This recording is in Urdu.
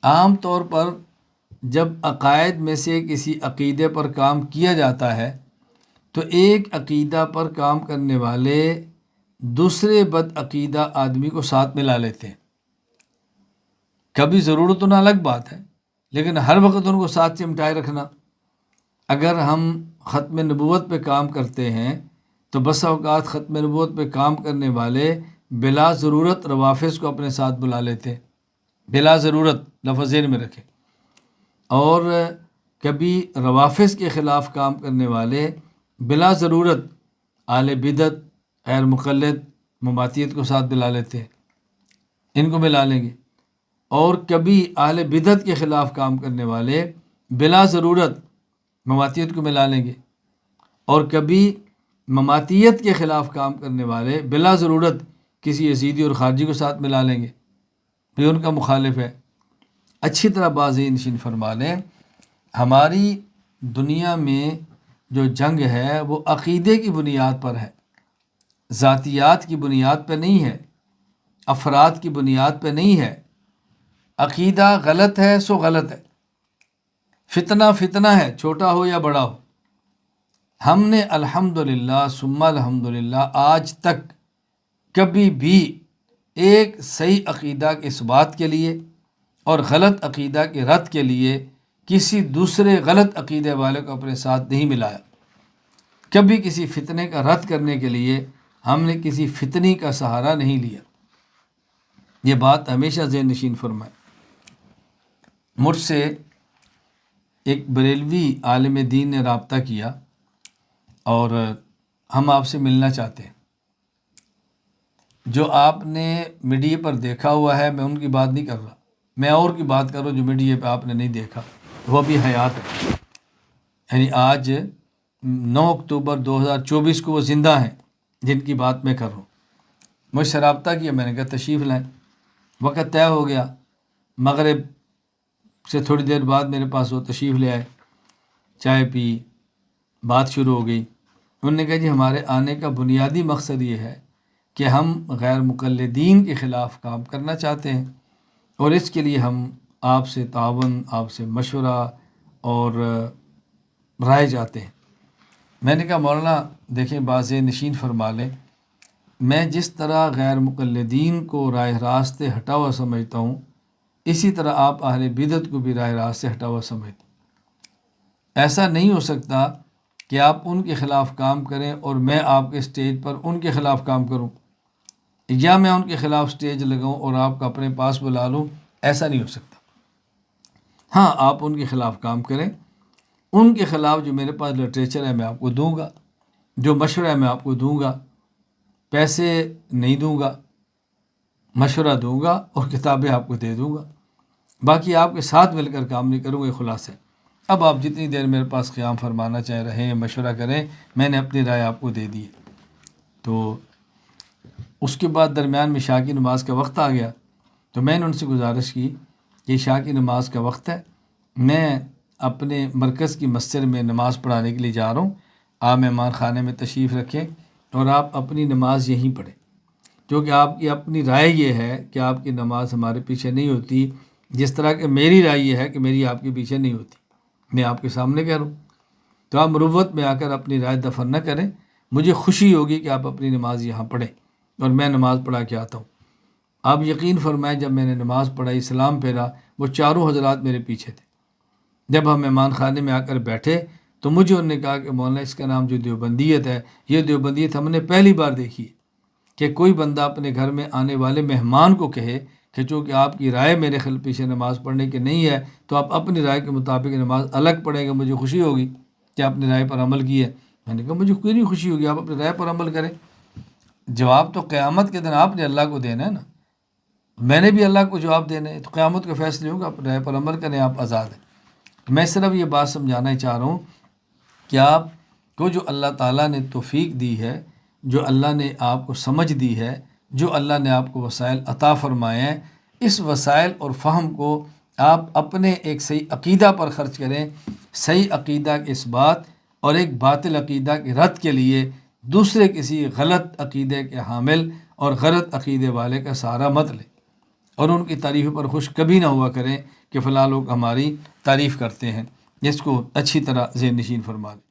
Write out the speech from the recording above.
عام طور پر جب عقائد میں سے کسی عقیدے پر کام کیا جاتا ہے تو ایک عقیدہ پر کام کرنے والے دوسرے بد عقیدہ آدمی کو ساتھ ملا لیتے ہیں۔ کبھی ضرورت ہونا الگ بات ہے، لیکن ہر وقت ان کو ساتھ چمٹائے رکھنا۔ اگر ہم ختم نبوت پہ کام کرتے ہیں تو بس اوقات ختم نبوت پہ کام کرنے والے بلا ضرورت روافظ کو اپنے ساتھ بلا لیتے، بلا ضرورت، لفظ ذہن میں رکھیں۔ اور کبھی روافظ کے خلاف کام کرنے والے بلا ضرورت اہل بدعت، غیر مقلد، مماتیت کو ساتھ ملا لیتے ہیں، ان کو ملا لیں گے۔ اور کبھی اہل بدعت کے خلاف کام کرنے والے بلا ضرورت مماتیت کو ملا لیں گے، اور کبھی مماتیت کے خلاف کام کرنے والے بلا ضرورت کسی یزیدی اور خارجی کو ساتھ ملا لیں گے، یہ ان کا مخالف ہے۔ اچھی طرح بازی نشین فرما لیں، ہماری دنیا میں جو جنگ ہے وہ عقیدے کی بنیاد پر ہے، ذاتیات کی بنیاد پہ نہیں ہے، افراد کی بنیاد پہ نہیں ہے۔ عقیدہ غلط ہے سو غلط ہے، فتنہ فتنہ ہے، چھوٹا ہو یا بڑا ہو۔ ہم نے الحمدللہ ثم الحمدللہ آج تک کبھی بھی ایک صحیح عقیدہ کے اثبات کے لیے اور غلط عقیدہ کے رد کے لیے کسی دوسرے غلط عقیدے والے کو اپنے ساتھ نہیں ملایا۔ کبھی کسی فتنے کا رد کرنے کے لیے ہم نے کسی فتنی کا سہارا نہیں لیا۔ یہ بات ہمیشہ ذہن نشین فرمائے۔ مجھ سے ایک بریلوی عالم دین نے رابطہ کیا اور ہم آپ سے ملنا چاہتے ہیں۔ جو آپ نے میڈیا پر دیکھا ہوا ہے میں ان کی بات نہیں کر رہا، میں اور کی بات کر رہا ہوں جو میڈیا پہ آپ نے نہیں دیکھا، وہ بھی حیات ہے۔ یعنی آج 9 اکتوبر 2024 کو وہ زندہ ہیں جن کی بات میں کر رہا ہوں۔ مجھ سے رابطہ کیا، میں نے کہا تشریف لائیں۔ وقت طے ہو گیا، مغرب سے تھوڑی دیر بعد میرے پاس وہ تشریف لے آئے، چائے پی، بات شروع ہو گئی۔ انہوں نے کہا جی ہمارے آنے کا بنیادی مقصد یہ ہے کہ ہم غیر مقلدین کے خلاف کام کرنا چاہتے ہیں، اور اس کے لیے ہم آپ سے تعاون، آپ سے مشورہ اور رائے چاہتے ہیں۔ میں نے کہا مولانا دیکھیں، باز نشین فرما لیں، میں جس طرح غیر مقلدین کو راہ راست سے ہٹا ہوا سمجھتا ہوں، اسی طرح آپ اہل بدعت کو بھی راہ راست سے ہٹا ہوا سمجھتے ہیں۔ ایسا نہیں ہو سکتا کہ آپ ان کے خلاف کام کریں اور میں آپ کے سٹیج پر ان کے خلاف کام کروں، یا میں ان کے خلاف سٹیج لگاؤں اور آپ کو اپنے پاس بلا لوں، ایسا نہیں ہو سکتا۔ ہاں، آپ ان کے خلاف کام کریں، ان کے خلاف جو میرے پاس لٹریچر ہے میں آپ کو دوں گا، جو مشورہ ہے میں آپ کو دوں گا، پیسے نہیں دوں گا، مشورہ دوں گا اور کتابیں آپ کو دے دوں گا، باقی آپ کے ساتھ مل کر کام نہیں کروں گا۔ خلاصہ اب آپ جتنی دیر میرے پاس قیام فرمانا چاہ رہے ہیں، مشورہ کریں، میں نے اپنی رائے آپ کو دے دی ہے۔ تو اس کے بعد درمیان میں عشاء کی نماز کا وقت آ گیا، تو میں نے ان سے گزارش کی کہ عشاء کی نماز کا وقت ہے، میں اپنے مرکز کی مسجد میں نماز پڑھانے کے لیے جا رہا ہوں، آپ مہمان خانے میں تشریف رکھیں اور آپ اپنی نماز یہیں پڑھیں، کیونکہ آپ کی اپنی رائے یہ ہے کہ آپ کی نماز ہمارے پیچھے نہیں ہوتی، جس طرح کہ میری رائے یہ ہے کہ میری آپ کے پیچھے نہیں ہوتی۔ میں آپ کے سامنے کہہ رہا ہوں، تو آپ مروت میں آ کر اپنی رائے دفن نہ کریں۔ مجھے خوشی ہوگی کہ آپ اپنی نماز یہاں پڑھیں اور میں نماز پڑھا کے آتا ہوں۔ آپ یقین فرمائیں، جب میں نے نماز پڑھائی، سلام پھیرا، وہ چاروں حضرات میرے پیچھے تھے۔ جب ہم مہمان خانے میں آ کر بیٹھے تو مجھے انہوں نے کہا کہ مولانا اس کا نام جو دیوبندیت ہے، یہ دیوبندیت ہم نے پہلی بار دیکھی ہے کہ کوئی بندہ اپنے گھر میں آنے والے مہمان کو کہے کہ چونکہ آپ کی رائے میرے خل پیچھے نماز پڑھنے کی نہیں ہے تو آپ اپنی رائے کے مطابق نماز الگ پڑھیں گے، مجھے خوشی ہوگی کہ آپ نے رائے پر عمل کی ہے۔ میں نے کہا مجھے کوئی نہیں خوشی ہوگی، آپ اپنی رائے پر عمل کریں۔ جواب تو قیامت کے دن آپ نے اللہ کو دینا ہے نا، میں نے بھی اللہ کو جواب دینا ہے، تو قیامت کے فیصلے ہوں گے، آپ رائے پر عمل کریں، آپ آزاد ہیں۔ میں صرف یہ بات سمجھانا ہی چاہ رہا ہوں کہ آپ کو جو اللہ تعالیٰ نے توفیق دی ہے، جو اللہ نے آپ کو سمجھ دی ہے، جو اللہ نے آپ کو وسائل عطا فرمائے ہیں، اس وسائل اور فہم کو آپ اپنے ایک صحیح عقیدہ پر خرچ کریں، صحیح عقیدہ کے اثبات اور ایک باطل عقیدہ کے رد کے لیے دوسرے کسی غلط عقیدے کے حامل اور غلط عقیدے والے کا سہارا مت لیں، اور ان کی تعریف پر خوش کبھی نہ ہوا کریں کہ فلاں لوگ ہماری تعریف کرتے ہیں، اس کو اچھی طرح ذہن نشین فرما لیں۔